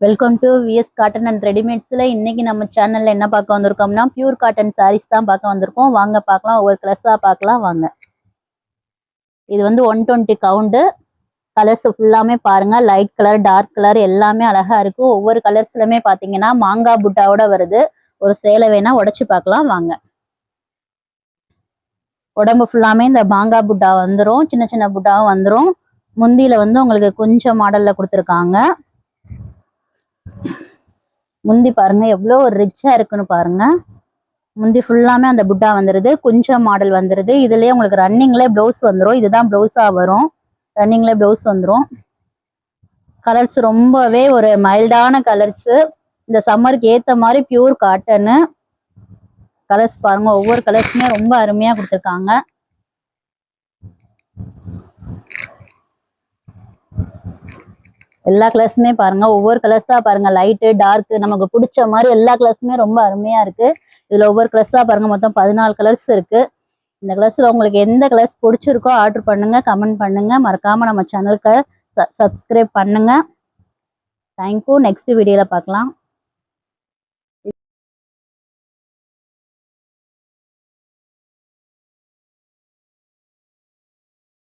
Welcome to VS cotton and ரெடிமேட்ஸில் இன்றைக்கி நம்ம சேனலில் என்ன பார்க்க வந்திருக்கோம்னா பியூர் காட்டன் சாரீஸ் தான் பார்க்க வந்திருக்கோம். வாங்க பார்க்கலாம், ஒவ்வொரு கலர்ஸாக பார்க்கலாம் வாங்க. இது வந்து 120 கவுண்டு. கலர்ஸ் ஃபுல்லாமே பாருங்கள், லைட் கலர் டார்க் கலர் எல்லாமே அழகாக இருக்குது. ஒவ்வொரு கலர்ஸ்லையுமே பார்த்தீங்கன்னா மாங்காய் புட்டாவோட வருது. ஒரு சேலை வேணால் உடச்சி பார்க்கலாம் வாங்க. உடம்பு ஃபுல்லாமே இந்த மாங்காய் புட்டா வந்துடும், சின்ன சின்ன புட்டாவும் வந்துடும். முந்தியில் வந்து உங்களுக்கு கொஞ்சம் மாடலில் கொடுத்துருக்காங்க. முந்தி பாருங்க எவ்வளோ ஒரு ரிச்சா இருக்குன்னு பாருங்க. முந்தி ஃபுல்லாமே அந்த புட்டா வந்துடுது, கொஞ்சம் மாடல் வந்துடுது. இதுலயே உங்களுக்கு ரன்னிங்ல பிளவுஸ் வந்துடும். இதுதான் பிளவுஸா வரும், ரன்னிங்ல பிளவுஸ் வந்துடும். கலர்ஸ் ரொம்பவே ஒரு மைல்டான கலர்ஸ், இந்த சம்மருக்கு ஏத்த மாதிரி பியூர் காட்டனு கலர்ஸ் பாருங்க. ஒவ்வொரு கலர்ஸுமே ரொம்ப அருமையா கொடுத்துருக்காங்க. எல்லா கலர்ஸுமே பாருங்க, ஒவ்வொரு கலர்ஸா பாருங்க, லைட்டு டார்க்கு நமக்கு பிடிச்ச மாதிரி எல்லா கலர்ஸுமே ரொம்ப அருமையா இருக்கு. இதுல ஒவ்வொரு கலர்ஸா பாருங்க, மொத்தம் 14 கலர்ஸ் இருக்கு. இந்த கலர்ஸ்ல உங்களுக்கு எந்த கலர்ஸ் பிடிச்சிருக்கோ ஆர்டர் பண்ணுங்க, கமெண்ட் பண்ணுங்க. மறக்காம நம்ம சேனலுக்கு சப்ஸ்கிரைப் பண்ணுங்க. தேங்க்யூ. நெக்ஸ்ட் வீடியோல பார்க்கலாம்.